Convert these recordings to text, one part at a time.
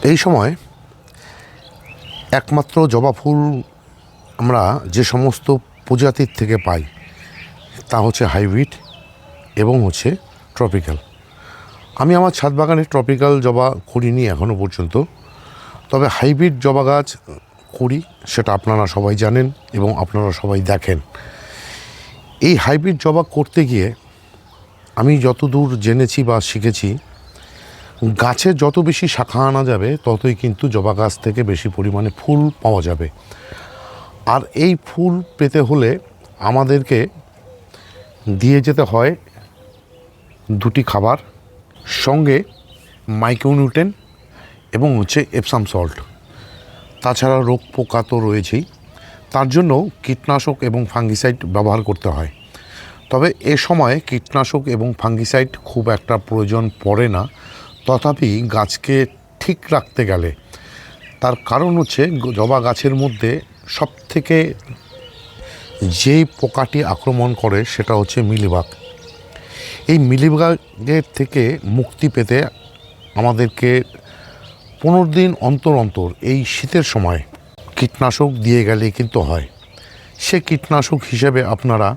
এই সময় একমাত্র জবা ফুল আমরা যে সমস্ত প্রজাতির থেকে পাই তা হচ্ছে হাইব্রিড এবং হচ্ছে ট্রপিক্যাল। আমি আমার ছাদ বাগানে ট্রপিক্যাল জবা করিনি এখনও পর্যন্ত, তবে হাইব্রিড জবা গাছ করি, সেটা আপনারা সবাই জানেন এবং আপনারা সবাই দেখেন। এই হাইব্রিড জবা করতে গিয়ে আমি যতদূর জেনেছি বা শিখেছি, গাছে যত বেশি শাখা আনা যাবে ততই কিন্তু জবা গাছ থেকে বেশি পরিমাণে ফুল পাওয়া যাবে। আর এই ফুল পেতে হলে আমাদেরকে দিয়ে যেতে হয় দুটি খাবার, সঙ্গে মাইক্রোনিউট্রেন এবং হচ্ছে এপসাম সল্ট। তাছাড়া রোগ পোকা তো রয়েছেই, তার জন্য কীটনাশক এবং ফাঙ্গিসাইড ব্যবহার করতে হয়। তবে এ সময় কীটনাশক এবং ফাঙ্গিসাইড খুব একটা প্রয়োজন পড়ে না, তথাপি গাছকে ঠিক রাখতে গেলে। তার কারণ হচ্ছে জবা গাছের মধ্যে সবথেকে যেই পোকাটি আক্রমণ করে সেটা হচ্ছে মিলিবাগ। এই মিলিবাগের থেকে মুক্তি পেতে আমাদেরকে 15 দিন অন্তর অন্তর এই শীতের সময় কীটনাশক দিয়ে গেলে কিন্তু হয়। সে কীটনাশক হিসেবে আপনারা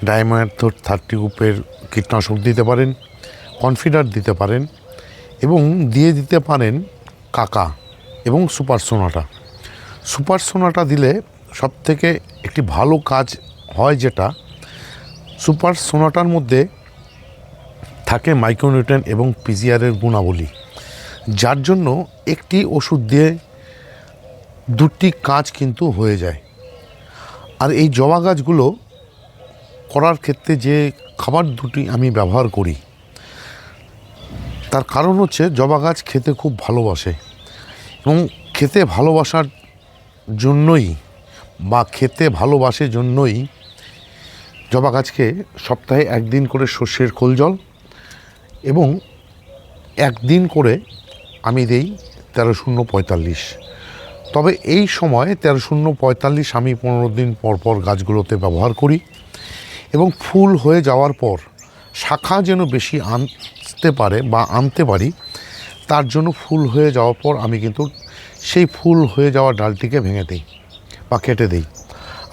ডাইমাথর 30 গ্রুপের কীটনাশক দিতে পারেন, কনফিডার দিতে পারেন এবং দিয়ে দিতে পারেন কাকা এবং সুপার সোনাটা। সুপার সোনাটা দিলে সবথেকে একটি ভালো কাজ হয়, যেটা সুপার সোনাটার মধ্যে থাকে মাইক্রোনিউট্রেন এবং পিজিআরের গুণাবলী, যার জন্য একটি ওষুধ দিয়ে দুটি কাজ কিন্তু হয়ে যায়। আর এই জবা গাছগুলো করার ক্ষেত্রে যে খাবার দুটি আমি ব্যবহার করি, তার কারণ হচ্ছে জবা গাছ খেতে খুব ভালোবাসে এবং খেতে ভালোবাসার জন্যই জবা গাছকে সপ্তাহে একদিন করে সর্ষের খোল জল এবং একদিন করে আমি দেই 13-0-45। তবে এই সময় 13-0-45 আমি 15 দিন পর পর গাছগুলোতে ব্যবহার করি এবং ফুল হয়ে যাওয়ার পর শাখা যেন বেশি আনতে পারি, তার জন্য ফুল হয়ে যাওয়ার পর আমি কিন্তু সেই ফুল হয়ে যাওয়া ডালটিকে ভেঙে দিই বা কেটে দিই।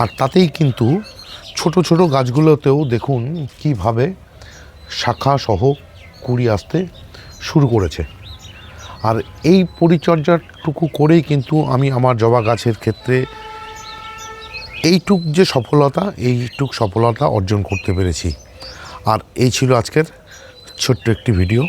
আর তাতেই কিন্তু ছোট ছোট গাছগুলোতেও দেখুন কিভাবে শাখা সহ কুঁড়ি আসতে শুরু করেছে। আর এই পরিচর্যাটুকু করেই কিন্তু আমি আমার জবা গাছের ক্ষেত্রে এইটুক সফলতা অর্জন করতে পেরেছি। আর এই ছিল আজকের ছোট্ট একটি ভিডিও।